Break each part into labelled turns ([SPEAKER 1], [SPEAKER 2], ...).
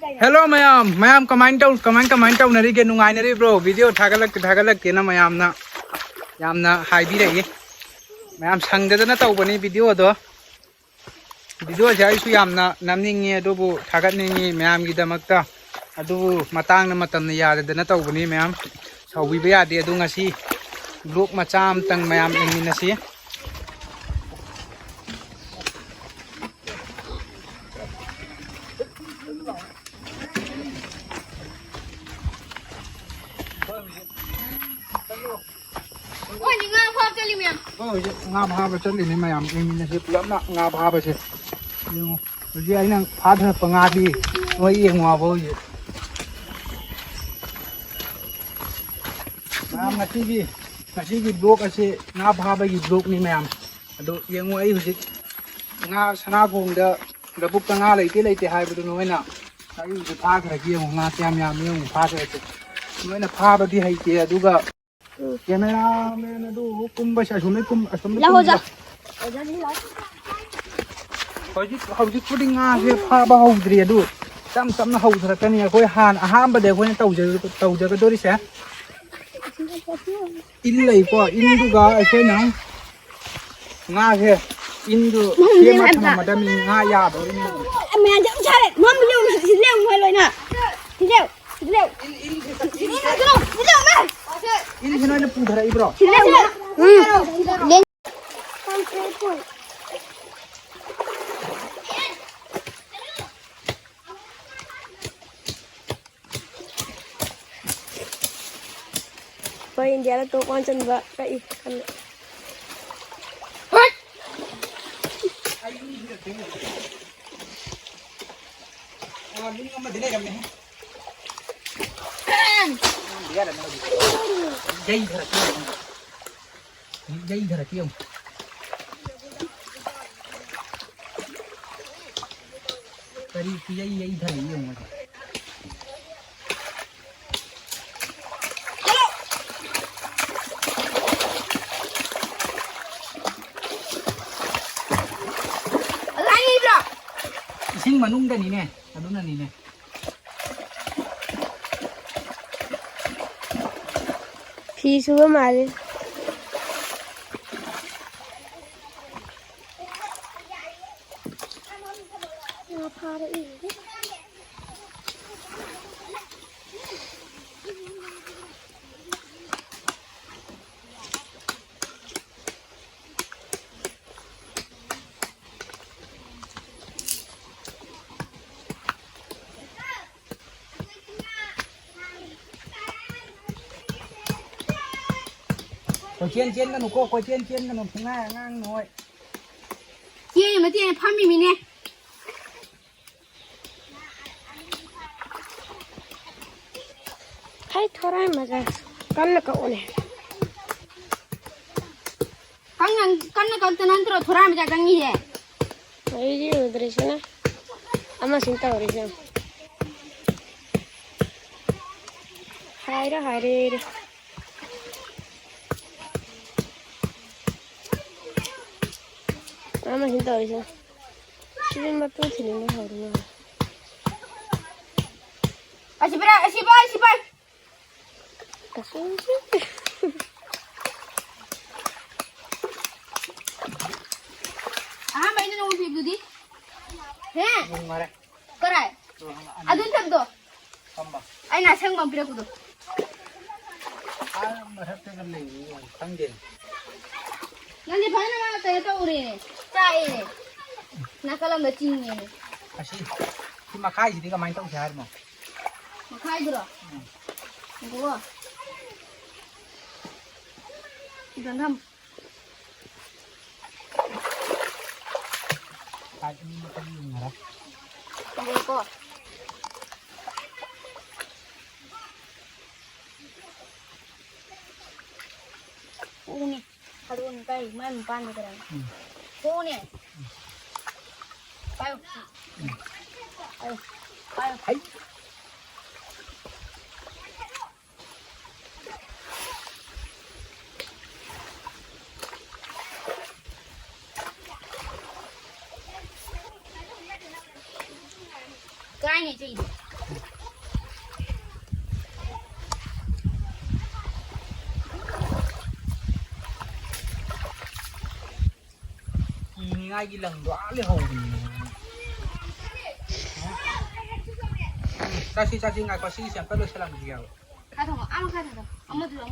[SPEAKER 1] Hello ma'am कमाइन तौनरी के नुंगाइनरी bro video थागलक के ना मैम यामना हाइबिरगे मैम संगदना तौबनी वीडियो से आइसु यामना नमनिंगे अदुबु थागतनिंगी मैम की दमकता अदुबु मतांगना मतमना याददना तौबनी मैम सौबिबा यादे अदु ngasi ब्लॉग मचा अमतंग ma'am एंगिनसी nga phaba chali ni mayam engin se pulam na nga phaba se yo ji ai nang pha tha pa nga di noi yeng wa bo ye mayam ngasi gi blog ase nga phaba gi blog ni mayam ado yeng ai hujik nga sana gong da buk ta nga leite hai bu noi na ai ju pha khara gi nga tyam yam yeng pha se noi na phaba di hai te aduga camera मैंने तो कुंभ शासुमे कुंभ असम ला हो जा नहीं ला हौजिक pudding से फाबा हौद्री अदु तम हौथरकनी अखोय हान अहांबदे अखोय तौजगदोरिसे इन लैको इनदुगा अखोय ना nga से इनदु सेमा थमदा मी nga यादो मैं जम छारे मम लेउ होय लोइना लेउ ini sini ada pudara ibro. Poin dia tu macam ba kai kan. Ini ngam dine kam ni. Dia ada mana? Dây thở kiêu tadi dây thở kiêu mà lagi bro sing manung dah ni ne adunan ni ne Phi suba male Cô chiên cái nó cô chiên cái nó thằng ngang rồi chiên mà chiên phá mì nè thấy thora mà ra con nó cậu này con nó cậu tên anh thora mà ra căng gì vậy ấy gì rồi đấy chứ na ama xin tao rồi chứ hai đi Ama hinta isa. Sini matu sini na haru. Asibai. Kasun sih. Mai ni nunggu ibu di. He? Mare. Kerai. Adun sabdo. Samba. Ai na sang mampir aku tu. Mahap dengan lagi. Tanggen. Nanti mana mana saya tahu ni. Cai ni. Nak kalau macam ni. Asyik. Si makai jadi kau main tahu siapa mau. Makai dulu. Gua. Jangan. Tadi ni macam ni marah. Tunggu kau. Ini. Aduh, ni kai, main pan ni kerana. Kau ni. Ayo. Hai. Kai ni cik. ngay cái lần đó lấy hầu cha si ngay qua si xem phải làm gì đâu
[SPEAKER 2] khai thằng ăn khai thằng ông đưa ra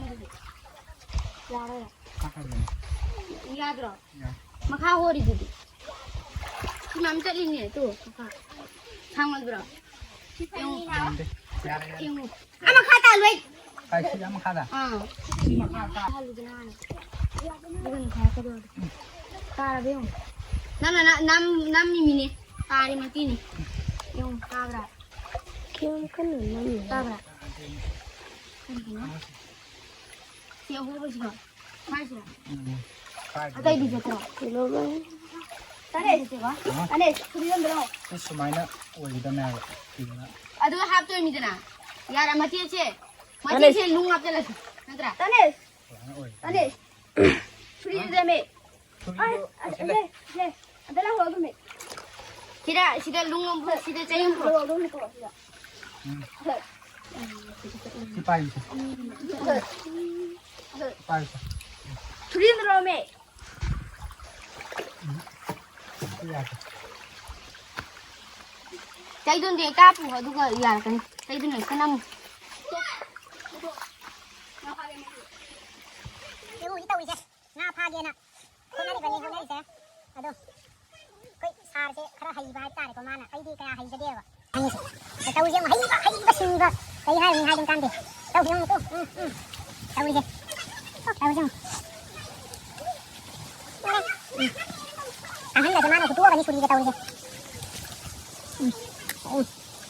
[SPEAKER 2] đây ya rồi mà khao hori đi thì làm chạy lên nhỉ tu thằng mà rồi ăn mà khai ta luôn
[SPEAKER 1] khai si ăn mà khai ta si mà khai ta
[SPEAKER 2] bukan khai cái đó ta là biết không năm ini ta đi mati ni yung ta ra kêu cái nửa năm ta ra siapa huru sih khai sih ada di jatuh kilo kan tadi sih pak ane kurian berapa
[SPEAKER 1] semuanya wajib dana
[SPEAKER 2] aduh hap tuh ini dana yara mati aja lung apa lagi nanti tadi kurian deh me ada lah hulu me sida lung sida cayung
[SPEAKER 1] si pai
[SPEAKER 2] kurian berapa me chạy đun để cá phù hợp đúng rồi là cái chạy đun này cái năm
[SPEAKER 3] yêu ít tàu gì na pha kia nè con này còn nhiều hơn đấy chứ à đâu cái sao thế khá hay vài ta có mà nè hay đi cái hay sẽ đi rồi anh tàu gì mà hay bắt sinh rồi cái hai trong can thì tàu gì không tàu gì anh hắn là cái mà nó tua cái này suri cái tàu gì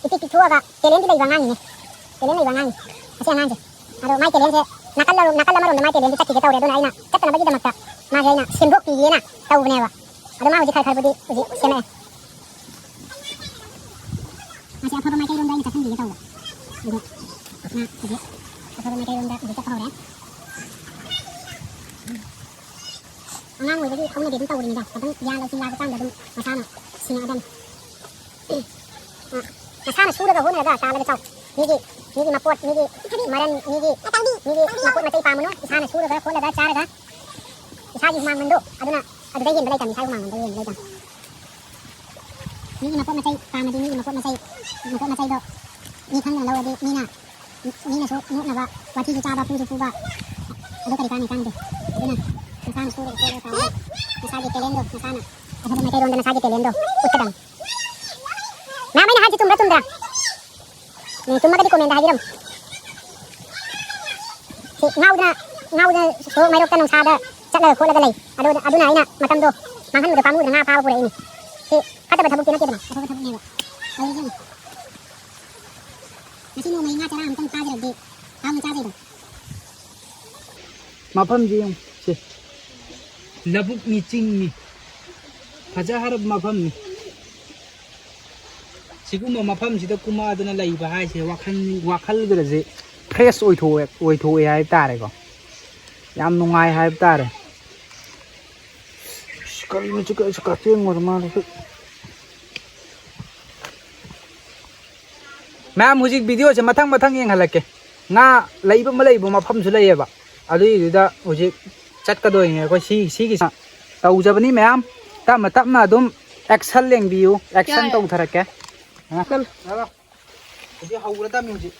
[SPEAKER 3] itu tua cái kalian tidak ibangan ini kalian ibangan masih angan sih aduh mai kalian sih nakal lama mai kalian kita kita tahu dia dona ina kata bagi damak ma ina simbok pi ina tahu ne wa aduh ma uji khai budi uji seme masih apa mai kalian ina kata dia tahu aduh nah uji apa mai kalian ina kita tahu deh angan uji jadi kamu dia tahu ini dah tapi dia lo sila kita dah masana sini ada masana sudah ke hone dah salah betul nigi mapot nigi maran nigi mapot macai pamuno isana sudah ke hone dah cara dah isa yung mang mando aduna adu day yin balay kami isa yung mang mando yin balay kami nigi mapot macai pamadi nigi mapot macai do ni khang yang lawa di nina so no na ba wati ji ba puju ba adu kari kami kan de aduna masana sudah ke hone dah masaji telendo masana adu macai ronda masaji telendo utkadang namay na haji tumra ni tumma kadi komenda haji ram si ngau na so may rok tanong sada chatla khola dalay adu na ina matam do manghan do pamu na pa pura ini si kata bathabuk tina kidna bathabuk ne ba ay jin nasi no may nga cara am tang tajar de am cha de
[SPEAKER 1] mafam ji si labuk ni ching ni fajaharab mafam ni siguma mafam sida kuma aduna laiba hai se wakhal garaje fresh oithoe hai tare ko yam nungai hai tare kali ni juga sekateng war ma ma'am music video se mathang yeng halake nga laiba ma laiba mafam su laiba adui da music chat ka doi nge ko si gi tau jabani ma'am tamna dum action leng biu action tau tharake ha kan jadi haura ta music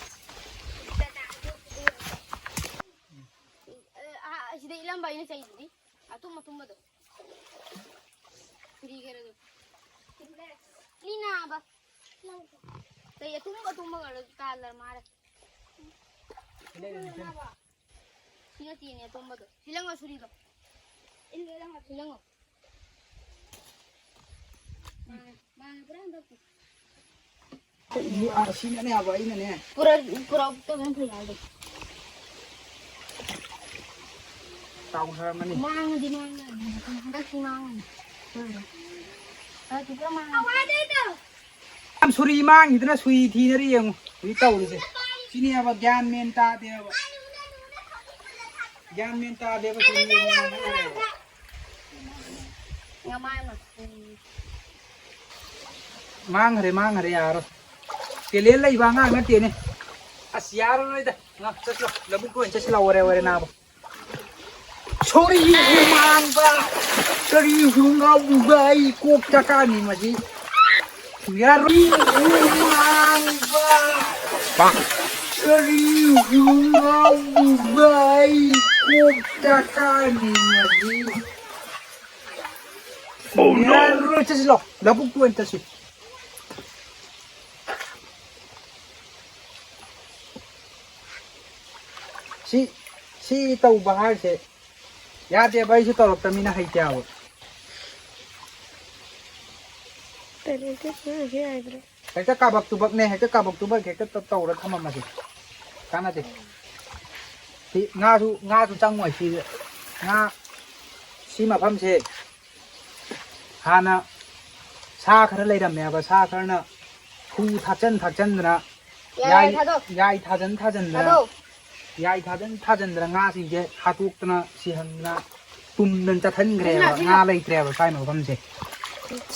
[SPEAKER 2] sida ilam bayina sai di atum do free kare do lina ba sai atum ga color mara sina tini atum do silango suri do silango beranda
[SPEAKER 1] ini sini ne apa ini ne
[SPEAKER 2] pura to kan phai aldo
[SPEAKER 1] tahu ha mani
[SPEAKER 2] mang di mang dak si mang tu pura mang awade to
[SPEAKER 1] am suri mang itna sui thi nari yang ri tau ri se sini apa gyan men ta de ba suri
[SPEAKER 2] ngamai ma
[SPEAKER 1] mang hare yaar talent ꯂꯩꯕ ꯑꯉꯥꯡ ꯅꯠꯇꯦꯅꯦ ꯑꯁ ꯌꯥꯔꯔꯣꯏꯗ ꯆꯠꯁꯤꯂꯣ ꯂꯧꯕꯨꯛꯇ ꯑꯣꯏꯅ ꯆꯠꯁꯤꯂꯣ ꯋꯥꯔꯦ ꯅꯥꯕ ꯁꯣꯔꯤ ꯍꯨꯃꯥꯡꯕ ꯀꯔꯤ ꯍꯨꯉꯥꯎꯕ ꯑꯩ ꯀꯣꯛ ꯆꯥꯛꯀꯥꯅꯤ ꯃꯁꯤ ꯌꯥꯔꯤ ꯍꯨꯃꯥꯡꯕꯀꯔꯤ ꯍꯨꯉꯥꯎꯕ ꯑꯩ ꯀꯣꯛ ꯆꯥꯛꯀꯥꯅꯤ ꯃꯁꯤ ꯌꯥꯔꯔꯣꯏ ꯆꯠꯁꯤꯂꯣ ꯂꯧꯕꯨꯛꯇ ꯑꯣꯏꯅ ꯆꯠꯁꯤ ꯁꯤ ꯇꯧꯕ ꯍꯥꯏꯁꯦ ꯌꯥꯗꯦꯕ ꯑꯩꯁꯨ ꯇꯧꯔꯛꯇꯕꯅꯤꯅ ꯍꯩꯇꯦꯕ ꯍꯦꯛꯇ ꯀꯥꯕꯛ ꯇꯨꯕꯛꯅꯦ ꯍꯦꯛꯇ ꯀꯥꯕꯛ ꯇꯨꯕꯛ ꯍꯦꯛꯇ ꯇꯧꯔ ꯊꯝꯃꯝꯃꯁꯦ ꯀꯥꯟꯅꯗꯦ ꯁꯤ ꯉꯥꯁꯨ ꯆꯪꯉꯣꯏ ꯁꯤ ꯉꯥ ꯁꯤ ꯃꯐꯝꯁꯦ ꯍꯥꯟꯅ ꯁꯥ ꯈꯔ ꯂꯩꯔꯝꯃꯦꯕ ꯁꯥ ꯈꯔꯅ ꯍꯨ ꯊꯥꯛꯆꯟꯗꯅ ꯌꯥꯏ ꯊꯥꯖꯟꯗꯅ ꯉꯥꯁꯤꯡꯁꯦ ꯍꯥꯠꯇꯣꯛꯇꯅ ꯁꯤꯍꯟꯗꯅ ꯇꯨꯝꯗꯅ ꯆꯠꯍꯟꯈ꯭ꯔꯦꯕ ꯉꯥ ꯂꯩꯇ꯭ꯔꯦꯕ ꯁ꯭ꯋꯥꯏ ꯃꯐꯝꯁꯦ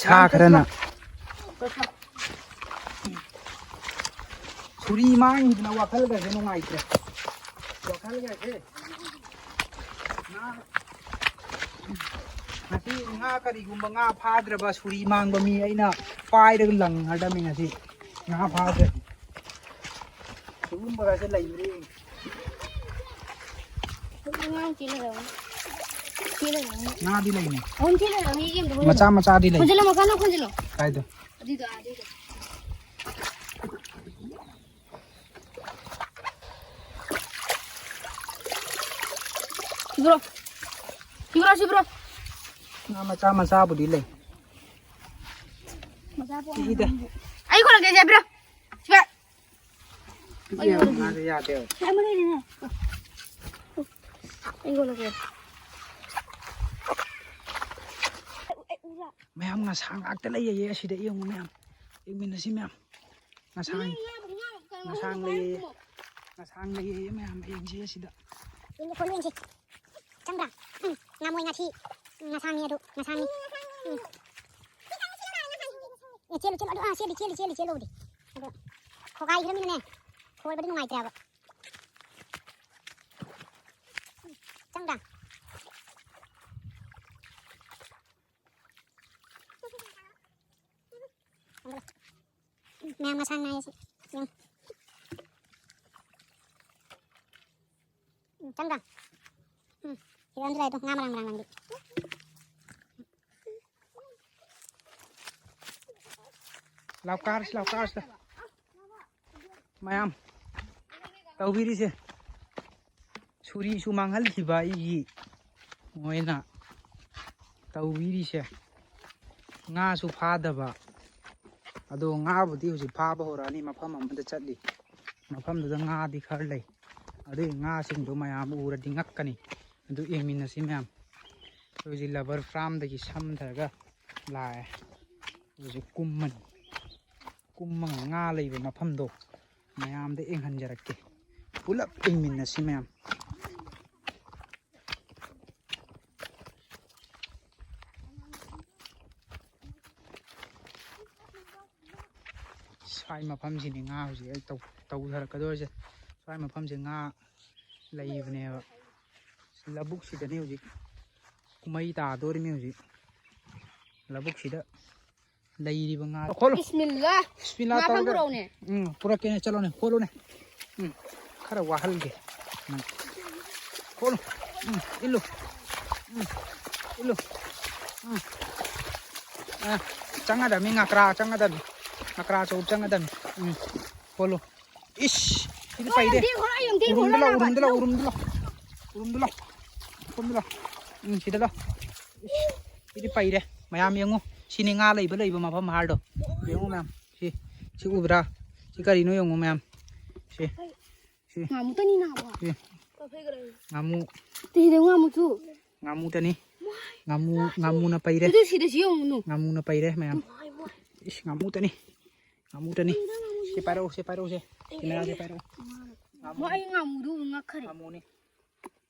[SPEAKER 1] ꯁꯥ ꯈꯔꯅ ꯁꯨꯔꯤ ꯃꯥꯡꯈꯤꯗꯅ ꯋꯥꯈꯜꯒꯁꯦ ꯅꯨꯡꯉꯥꯏꯇ꯭ꯔꯦ ꯋꯥꯈꯜꯒꯁꯦ ꯉꯁꯤ ꯉꯥ ꯀꯔꯤꯒꯨꯝꯕ ꯉꯥ ꯐꯥꯗ꯭ꯔꯕ ꯁꯨꯔꯤ ꯃꯥꯡꯕ ꯃꯤ ꯑꯩꯅ ꯄꯥꯏꯔꯒ ꯂꯪꯉꯗꯕꯅꯤ ꯉꯁꯤ ꯉꯥ ꯐꯥꯗ꯭ꯔꯦ ꯁꯤꯒꯨꯝꯕꯒꯁꯦ ꯂꯩꯕ꯭ꯔꯦ ꯉꯥꯗꯤ ꯂꯩꯅꯤ ꯃꯆꯥꯗꯤ ꯂꯩ ꯀꯥꯏꯗ ꯉꯥ ꯃꯆꯥꯕꯨꯗꯤ ꯂꯩ ꯁꯤꯗ
[SPEAKER 2] ꯑꯩ ꯈꯣꯂꯒꯦ ꯖꯦꯕ꯭ꯔꯣ
[SPEAKER 1] ꯉꯥꯁꯦ ꯌꯥꯗꯦꯕ
[SPEAKER 2] ꯑꯩ ꯈꯣꯂꯒꯦ
[SPEAKER 1] ꯃꯌꯥꯝ ꯉꯁꯥ ꯉꯥꯛꯇ ꯂꯩꯌꯦ ꯑꯁꯤꯗ ꯌꯦꯡꯉꯨ ꯃꯌꯥꯝ ꯌꯦꯡꯃꯤꯟꯅꯁꯤ ꯃꯌꯥꯝ ꯉꯁꯥꯡ ꯂꯩꯌꯦ ꯃꯌꯥꯝ ꯌꯦꯡꯁꯤ ꯑꯁꯤꯗ
[SPEAKER 3] ꯌꯦꯡꯁꯤ ꯆꯪꯕ꯭ꯔꯥ ꯉꯥꯃꯣꯏ ꯉꯥꯁꯤ ꯉꯁꯥꯡꯅꯤ ꯑꯗꯨ ꯉꯁꯥꯡꯅꯤ ꯆꯦꯜꯂꯨꯕꯗꯤ ꯑꯗꯣ ꯈꯣꯒꯥꯏꯈ꯭ꯔꯃꯤꯅꯅꯦ ꯈꯣꯏꯕꯗꯤ ꯅꯨꯡꯉꯥꯏꯇ꯭ꯔꯦꯕ ꯆꯪꯕ꯭ꯔꯥ ꯃꯌꯥꯝ ꯉꯁꯥꯡ ꯅꯥꯏꯌꯦ ꯁꯤ ꯆꯪꯕ꯭ꯔꯥ ꯁꯤꯗ ꯂꯩꯗꯣ ꯉꯥ ꯃꯔꯥꯡ ꯅꯪꯗꯤ
[SPEAKER 1] ꯂꯥꯎꯀꯥꯔꯁꯤꯗ ꯃꯌꯥꯝ ꯇꯧꯕꯤꯔꯤꯁꯦ ꯁꯨꯔꯤꯁꯨ ꯃꯥꯡꯍꯟꯈꯤꯕ ꯑꯩꯒꯤ ꯃꯣꯏꯅ ꯇꯧꯕꯤꯔꯤꯁꯦ ꯉꯥꯁꯨ ꯐꯥꯗꯕ ꯑꯗꯣ ꯉꯥꯕꯨꯗꯤ ꯍꯧꯖꯤꯛ ꯐꯥꯕ ꯍꯧꯔꯛꯑꯅꯤ ꯃꯐꯝ ꯑꯃꯗ ꯆꯠꯂꯤ ꯃꯐꯝꯗꯨꯗ ꯉꯥꯗꯤ ꯈꯔ ꯂꯩ ꯑꯗꯨꯒꯤ ꯉꯥꯁꯤꯡꯗꯣ ꯃꯌꯥꯝ ꯎꯔꯗꯤ ꯉꯛꯀꯅꯤ ꯑꯗꯨ ꯌꯦꯡꯃꯤꯟꯅꯁꯤ ꯃꯌꯥꯝ ꯍꯧꯖꯤꯛ ꯂꯕꯔ ꯐꯥꯔꯝꯗꯒꯤ ꯁꯝꯊꯔꯒ ꯂꯥꯛꯑꯦ ꯍꯧꯖꯤꯛ ꯀꯨꯝꯃꯒ ꯉꯥ ꯂꯩꯕ ꯃꯐꯝꯗꯣ ꯃꯌꯥꯝꯗ ꯌꯦꯡꯍꯟꯖꯔꯛꯀꯦ ꯄꯨꯂꯞ ꯌꯦꯡꯃꯤꯟꯅꯁꯤ ꯃꯌꯥꯝ ꯁ꯭ꯋꯥꯏ ꯃꯐꯝꯁꯤꯅꯤ ꯉꯥ ꯍꯧꯖꯤꯛ ꯑꯩ ꯇꯧꯊꯔꯛꯀꯗꯣꯏꯁꯦ ꯁ꯭ꯋꯥꯏ ꯃꯐꯝꯁꯦ ꯉꯥ ꯂꯩꯕꯅꯦꯕ ꯂꯧꯕꯨꯛꯁꯤꯗꯅꯤ ꯍꯧꯖꯤꯛ ꯀꯨꯝꯍꯩ ꯇꯥꯗꯣꯔꯤꯃꯤ ꯍꯧꯖꯤꯛ ꯂꯧꯕꯨꯛꯁꯤꯗ ꯂꯩꯔꯤꯕ ꯉꯥ
[SPEAKER 2] ꯕꯤꯁꯃꯤꯜꯂꯥ
[SPEAKER 1] ꯉꯥ ꯐꯪꯕ꯭ꯔꯣꯅꯦ ꯄꯨꯔꯛꯀꯦꯅꯦ ꯆꯠꯂꯣꯅꯦ ꯈꯣꯠꯂꯨꯅꯦ ꯈꯔ ꯋꯥꯍꯜꯒꯦ ꯈꯣꯠꯂꯨ ꯏꯜꯂꯨ ꯏꯜꯂꯨ ꯆꯪꯒꯗꯕꯅꯤ ꯉꯀ꯭ꯔꯥ ꯆꯪꯒꯗꯕꯅꯤ ꯉꯀ꯭ꯔꯥ ꯑꯆꯧꯕ ꯆꯪꯒꯗꯕꯅꯤ ꯈꯣꯠꯂꯨ ꯏꯁ ꯁꯤꯗꯤ ꯄꯩꯔꯦ ꯎꯔꯨꯝꯗ ꯂꯥꯎ ꯁꯤꯗ ꯂꯥꯎ ꯁꯤꯗꯤ ꯄꯩꯔꯦ ꯃꯌꯥꯝ ꯌꯦꯡꯉꯨ ꯁꯤꯅꯤ ꯉꯥ ꯂꯩꯕ ꯃꯐꯝ ꯍꯥꯏꯔꯗꯣ ꯌꯦꯡꯉꯨ ꯃꯌꯥꯝ ꯁꯤ ꯎꯕ꯭ꯔꯥ ꯁꯤ ꯀꯔꯤꯅꯣ ꯌꯦꯡꯉꯨ ꯃꯌꯥꯝ ꯁꯤ ꯉꯥꯃꯨꯇꯅꯤ ꯉꯥꯃꯨꯅ ꯄꯩꯔꯦ ꯉꯥꯃꯨꯅ ꯄꯩꯔꯦ ꯃꯌꯥꯝ ꯏꯁ ꯉꯥꯃꯨꯇꯅꯤ ꯁꯤ ꯄꯥꯏꯔꯛꯎ ꯁꯤ ꯃꯌꯥꯝꯁꯦ ꯄꯥꯏꯔꯛꯎ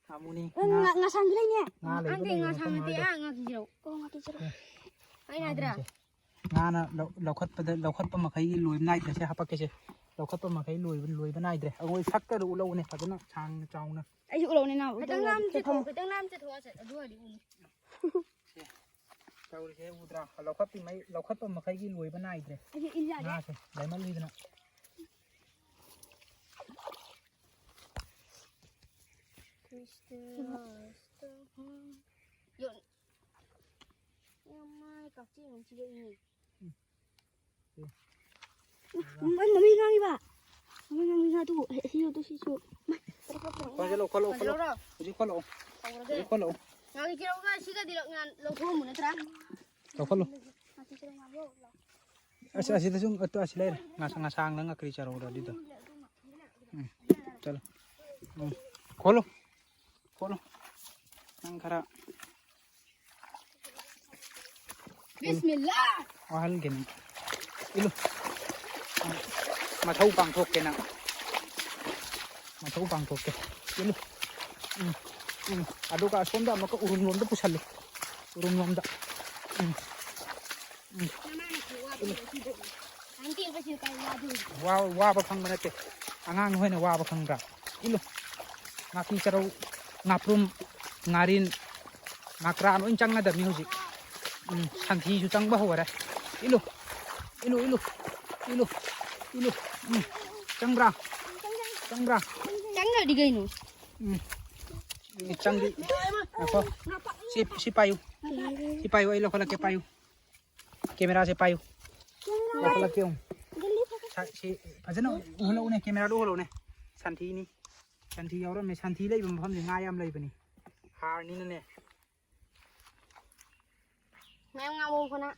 [SPEAKER 1] ꯉꯥꯃꯨꯅꯤ ngana laukat pa makai loi nai da se hapa ke se laukat pa makai loi ba nai dre angoi sak ka ru lo ne phadana chang chaung na
[SPEAKER 2] ai ju lo ne na cái tang nam se thua se adu di un
[SPEAKER 1] chau se udra laukat pi mai laukat pa makai gi loi ba nai dre
[SPEAKER 2] ai il ya
[SPEAKER 1] na se dai ma li dana
[SPEAKER 2] yo mai cọc chi mình chi đi mami ngang ba mami ngang ra tu si tu
[SPEAKER 1] con se lo ji ko lo
[SPEAKER 2] ngang ki ra si ka di lo ngan lo thu mu na tra
[SPEAKER 1] lo asi ta sung atu asi le nga sang na nga kri charo ro di to chalo kolo nang kara
[SPEAKER 2] bismillah
[SPEAKER 1] ahal gen ilu ma thau pang thok ke na ma thau pang thok ke ilu adu ka som da ma ka urum lom da pusal urum lom da
[SPEAKER 2] anti ba si ka ya du
[SPEAKER 1] wa ba phang mana te angang hoi na wa ba phang ra ilu ngaki charo ngaprum ngarin ngakran oin chang na da mi hoji santhi ju chang ba hora ilu chang bra
[SPEAKER 2] chang na di gai nu
[SPEAKER 1] chang di ako si payu ai lo kala ke payu camera se payu lo kala ke um si phajana holo ne camera do holo ne santhi ni santhi yaura me santhi lei bam pham ni nga yam lei bani har ni ne
[SPEAKER 2] mẹ ngao mồm con ạ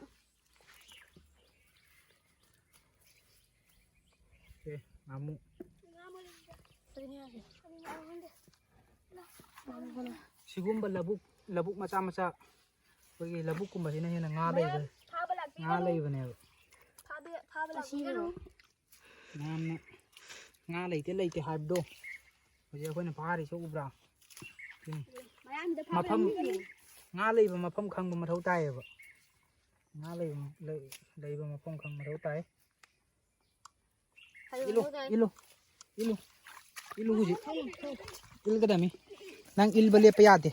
[SPEAKER 1] ngamu sigumba labuk maca bagi labuk kumba sini hena nga lei bane nga lei te haib do hoje ko na pari so ubra mafam nga lei ba mafam khang ba mathau tai ba nga lei ba mafam khang mathau tai ilu huji il kadami nang il bale pa yate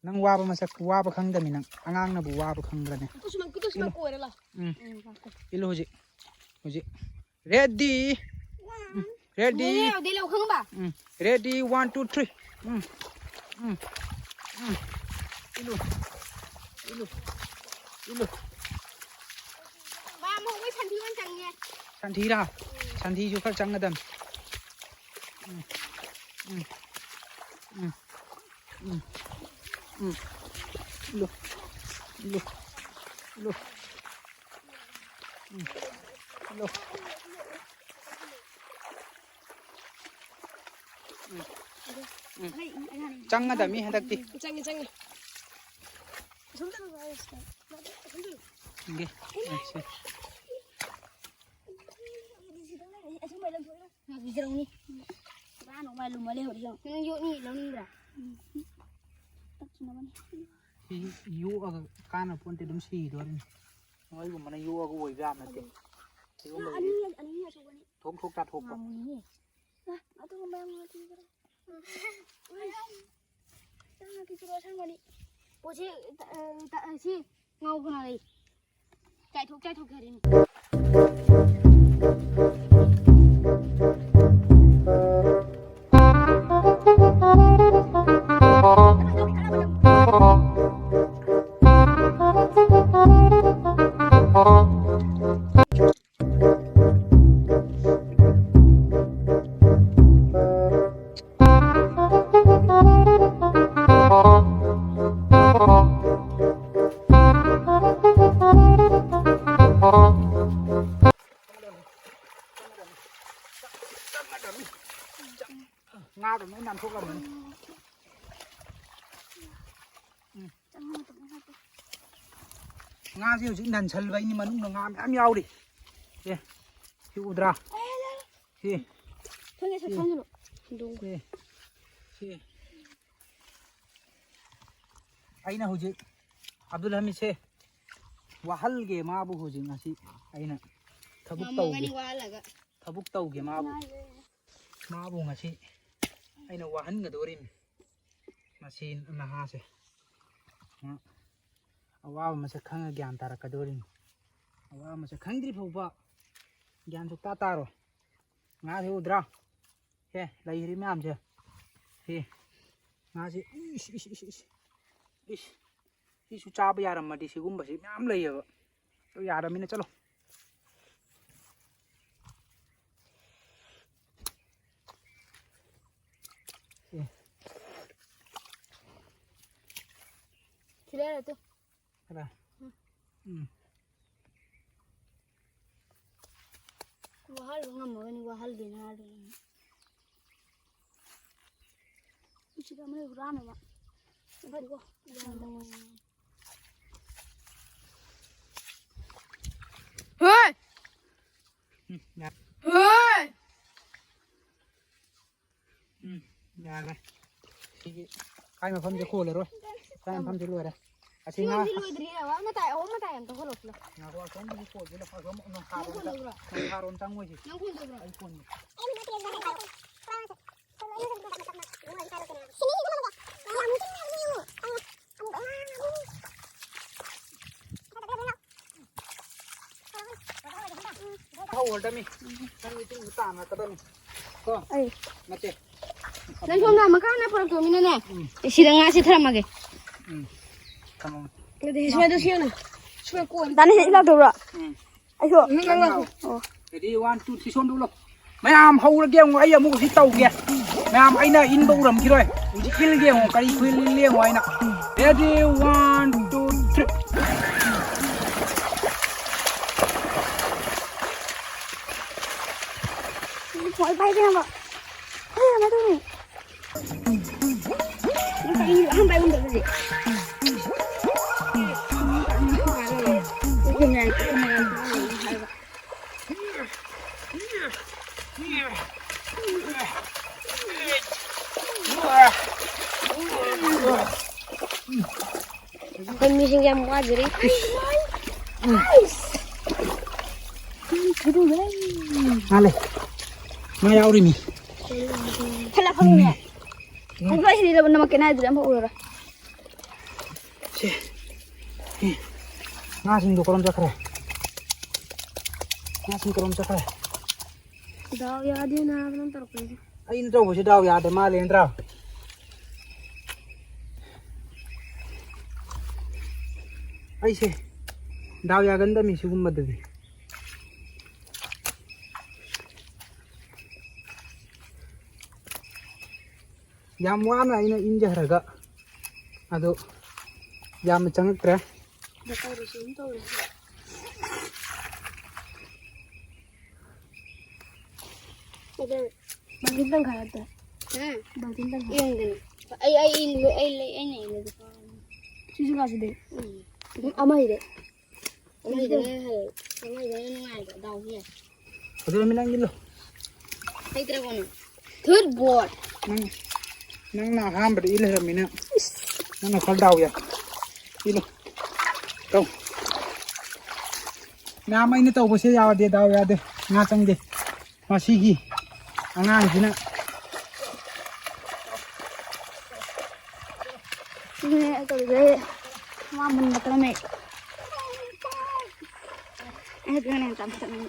[SPEAKER 1] nang wa ba masak wa ba khang dami nang angang na bu wa ba khang rane ilu huji ready ready
[SPEAKER 2] đi lâu không bà
[SPEAKER 1] ready 1 2 3 ilu
[SPEAKER 2] ba một cái thành thi quan trọng nha
[SPEAKER 1] san thi chu khal chang na dam ilu chang na dami hadak ti
[SPEAKER 2] chẳng
[SPEAKER 1] nge
[SPEAKER 2] gì đâu đi ba nó mày lùm mà lên hồi đi không nhưng dụ nhỉ lâu đi ra
[SPEAKER 1] yu aga kana ponte dum si do ni noi bu mana yu aga woi ga ma te ti ko
[SPEAKER 2] anh là số này
[SPEAKER 1] thok ta thok ba
[SPEAKER 2] à tôi không mang đi ra đang là cái chỗ sang này bố chị chị ngầu cái này chạy thuốc cái đi
[SPEAKER 1] ngao rồi mấy năm thuốc là mình nga siêu chữ đàn sân vậy nhưng mà lúc nào nga mẹ nhau đi siêu udra si
[SPEAKER 2] thôi nghe sao rồi đúng
[SPEAKER 1] si ai na huji Abdul Hamid se ꯋꯥꯍꯜꯒꯦ ꯃꯥꯕꯨ ꯍꯧꯖꯤꯛ ꯉꯁꯤ ꯑꯩꯅ ꯊꯕꯛ ꯇꯧꯒꯦ ꯃꯥꯕꯨ ꯉꯁꯤ ꯑꯩꯅ ꯋꯥꯍꯟꯒꯗꯧꯔꯤꯅꯤ ꯃꯁꯤ ꯅꯍꯥꯁꯦ ꯑꯋꯥꯕ ꯃꯁꯛ ꯈꯪꯉ ꯒ꯭ꯌꯥꯟ ꯇꯥꯔꯛꯀꯗꯧꯔꯤꯅꯤ ꯑꯋꯥꯕ ꯃꯁꯛ ꯈꯪꯗ꯭ꯔꯤ ꯐꯥꯎꯕ ꯒ꯭ꯌꯥꯟ ꯁꯨꯛꯇꯥ ꯇꯥꯔꯣꯏ ꯉꯥꯁꯦ ꯎꯗ꯭ꯔꯥ ꯍꯦ ꯂꯩꯔꯤ ꯃꯌꯥꯝꯁꯦ ꯍꯦ ꯉꯥꯁꯦ ꯁꯤꯁꯨ ꯆꯥꯕ ꯌꯥꯔꯝꯃꯗꯤ ꯁꯤꯒꯨꯝꯕꯁꯤ ꯃꯌꯥꯝ ꯂꯩꯌꯦꯕ ꯌꯥꯔꯝꯃꯤꯅ ꯆꯠꯂꯣ
[SPEAKER 2] Kira tu.
[SPEAKER 1] Ada.
[SPEAKER 2] Wahal ngam ni wahal din hal. Ichi ka mai rama ma. Bari ko. Hey! Hey!
[SPEAKER 1] Ya rồi. Cái mà phân cho khô rồi. Cái mà phân cho lùi đây. À xin nga.
[SPEAKER 2] Mà tại em tao có lột rồi.
[SPEAKER 1] Nga có sống đi khô chứ là phải sống nó khá rồi tăng ngôi gì.
[SPEAKER 2] Nó khôn rồi.
[SPEAKER 1] Ai khôn. Hầu ở đây mi. Đang đi chung tạm là cái bên. Có.
[SPEAKER 2] Ai.
[SPEAKER 1] Mà chị.
[SPEAKER 2] Nên hôm nào mà các anh phải tụi mình nè. Để xí nga xí thầm mà kì.
[SPEAKER 1] Tamam.
[SPEAKER 2] Cái gì xí đó xí nè. Xí cuốn. Tao này là đâu rồi? Ai xô.
[SPEAKER 1] Jadi 1 2 3 son dulu. Mayam hau lagi yang ayam mu si tau dia. Mayam aina in bau ram kiroi. Uji kil dia ngo kali kuil le ngo aina. Jadi 1 2 3.
[SPEAKER 2] Mọi bay đi không ạ? Ê, mấy tôi này. Không bay không được gì. Cái này con mi sinh em qua dưới đấy.
[SPEAKER 1] Ale. Mai au ri mi.
[SPEAKER 2] Thật là không nhỉ? Anh vậy thì là nó mà cái này thì em hộ rồi.
[SPEAKER 1] Nga sing do kolam chakre. Nga sing kolam chakre.
[SPEAKER 2] Daw ya dia na belum terus.
[SPEAKER 1] Ai no bo si daw ya de ma le ndra. Ai se. Daw ya ganda mi sigum madadi. Yam wana ina inja haraga. Ado yam changakre.
[SPEAKER 2] Betul sih itu. Ada bangkin tang kaya tu. Bangkin tang. Yang ni. Ay ni. Susu kasih deh. Amai deh. Amai deh nungai daw ni.
[SPEAKER 1] Ado mi nang gilo.
[SPEAKER 2] Ay terkono. Third board.
[SPEAKER 1] Nang na ham bari ile ra mi na. Nang na khal daw ya. Ilo. Tau. Na mai ni tau bo se ya de daw ya de. Nga chang de. Ma si gi. Angang sina.
[SPEAKER 2] Ini tu deh. Mama mun betul ni. Itu yang tampak ni.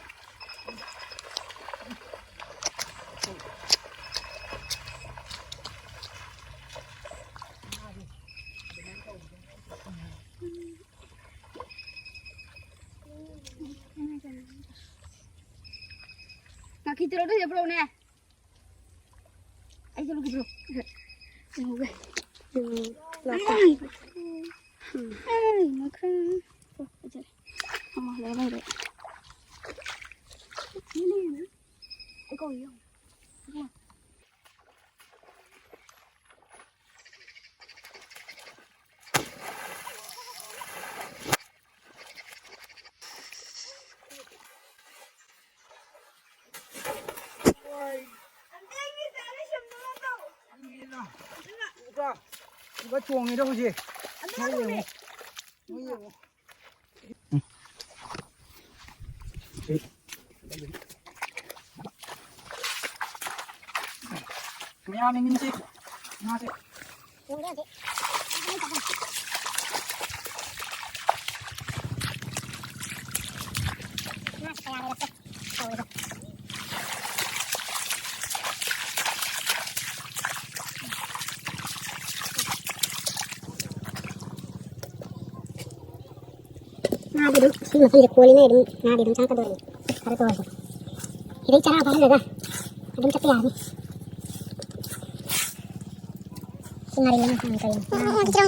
[SPEAKER 2] Kaki terus ya bro nih. Ayo dulu bro. Tunggu. Ay, makan. Aja. Oh, lele. Ini. Eko yo.
[SPEAKER 1] Iba chuồng này đâu gì? Ngay Maya ningin sih, ngasih.
[SPEAKER 3] Nah, dulu sih makan je kuali ni dulu, nah di dalam dulu, ada tu aja. Ini cara apa lagi? Ada macam apa ni? Sinari lagi macam ni. Nah, kicau.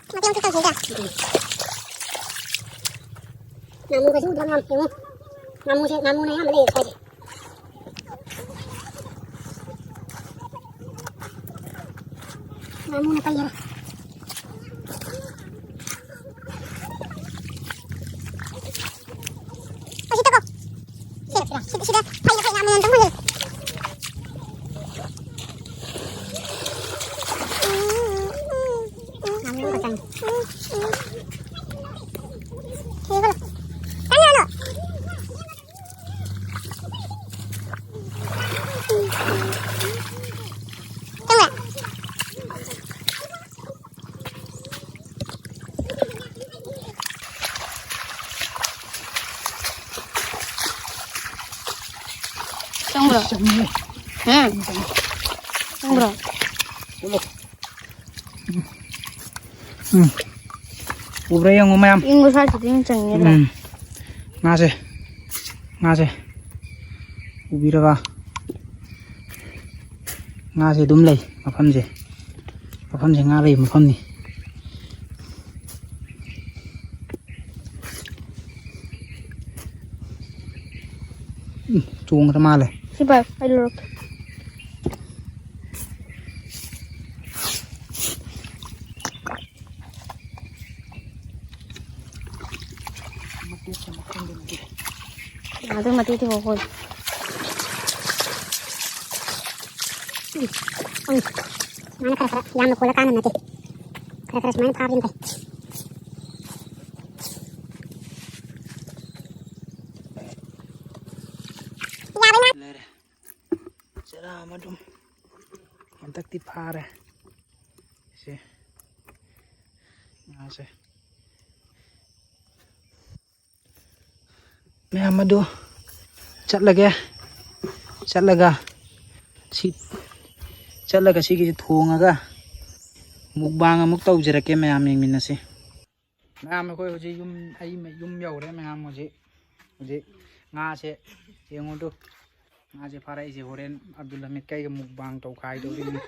[SPEAKER 3] Mati yang kita sudah. Namu kasi udah namu. Namu na yan, maliit pwede. Namu na kaya. Pasito ko. Sila. Kaya namu yan tamo. Namu na kaya.
[SPEAKER 2] Tunggu bro. Tunggu bro.
[SPEAKER 1] Ubre yang umayam.
[SPEAKER 2] Inggu saja ini cengir.
[SPEAKER 1] Ngase. Ubira ka. Ngase dum lay. Mafam je ngalay mafam ni. Chuông ra ma lay.
[SPEAKER 2] Siapa? Ayo look. Ada mati itu kok.
[SPEAKER 3] Mana keras yang nak kanan nanti. Keras mana problem teh.
[SPEAKER 1] Jara madum. Mantak ti phare. Se. Ngase. मैं अमदो चल लगा सी की थोंगा मुकबांग अमुक तौजरके ma'am येंमिनसे ma'am अखोय होजे युम यौरे मैम होजे ngaसे येंगोदो ngaसे फाराइसे होरेन अब्दुल हमीद काई मुकबांग तौखाय दोरिनि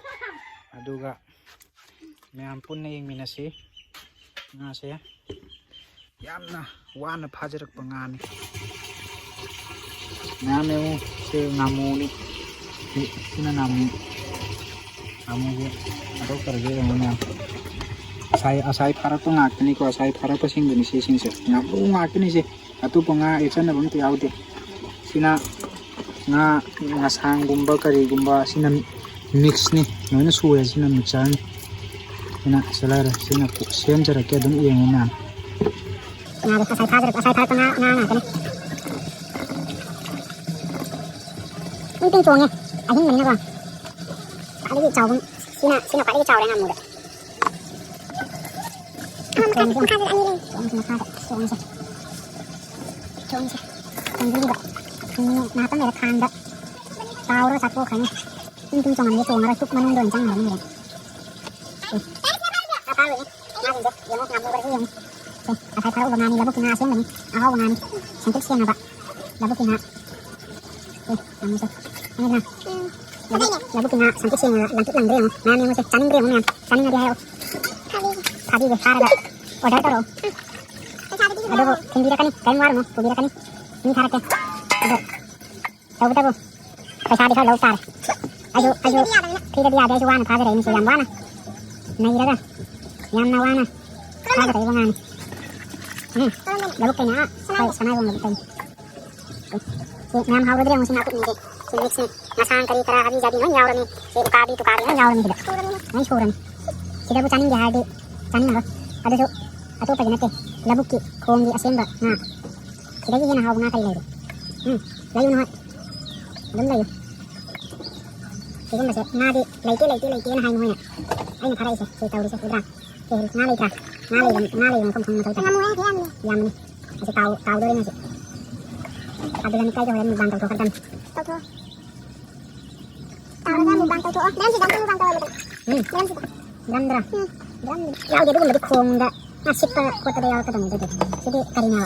[SPEAKER 1] अदुगा मैम पुन्ना येंमिनसे ngaसे यामना वाना फाजरक पंगानी नामे वो से नामोनी इतना नामो के अदो कर गए हैं ना asai फारा तो ngakni ko asai फारा pasing gani se sing se ngabu ngakni se atu पंगा एचन बम ते आउते सिना nga sang gumba kari gumba sina mix ni noina suya sina mixer ni sina selara sina sem jara ke dum yeng na
[SPEAKER 3] Nah, asai phá tengah kan. Ini ting chuông nha. Anh hình mình nha con. Phải đi chầu xin phải đi chầu đây nằm một đấy. Không phá được anh đi lên. Chuông phá được. Chuông đi được. Mà tao này là than đó. Tao đó sạch vô khánh. Ting chuông làm cái chuông nó chúc mong đơn chẳng là như vậy. Tao phá được. Nha mình được. Giờ nó nằm một cái gì asai tahu bangani labu kina asen bani aho bangani santik siang apa labu kina anu se ini na labu kina santik siang lantik lang reo na ni mo se caning reo na caning ada hayo tadi be hara order taro ado kendira kani kain war mo kendira kani ni hara ke ado tahu पैसा दिखा लो तार ayo फिर dia ada jualan kaga ini yang mana na ira yang na wana kaga ini bangani lalu kayaknya, saya sana gua nggak tahu. Si, ngam hau gede, mesti nakut nih deh, si mix nih. masang kari kara habi jadi no nyawrani se ukadi to kari no nyawrani hida nai surani sida bu chaning jahade chaning aro ada so atau pa janate labukki khongi asemba na sida gi na haw na kari lay layu na dum layu sida ma se na di laite na hai moy na ai na kharai se se tawri se udra se na lay không không ma tawta yam ni se taw do na se ada yang kai jo yang bang tau kan tau tu tahu kan bang tau tu dan si bang tau dan si dan dra ya jadi lebih khong da nasib pa kota da ya ka dang itu jadi karinya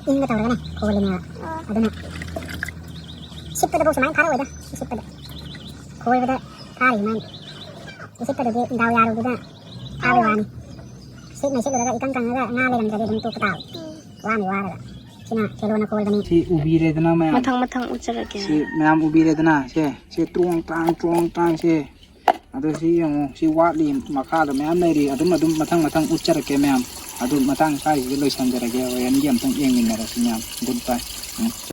[SPEAKER 3] inga tahu kan kolnya ada na sip pada bos main karo da sip pada koi pada kari main sip pada dia daw ya ru da kari wani sip mai sip da ikan kan da ngale dan jadi bentuk tahu wani wara sina kelo na kol da ni
[SPEAKER 1] si ubi re dana ma
[SPEAKER 2] matang ucharake
[SPEAKER 1] si mam ubi re dana se truang tang se ado si yang si wat li makha da mam nei ri adum matang ucharake mam adum matang sai ji loi sang jara ge yan yam tong yeng ni na ra si mam goodbye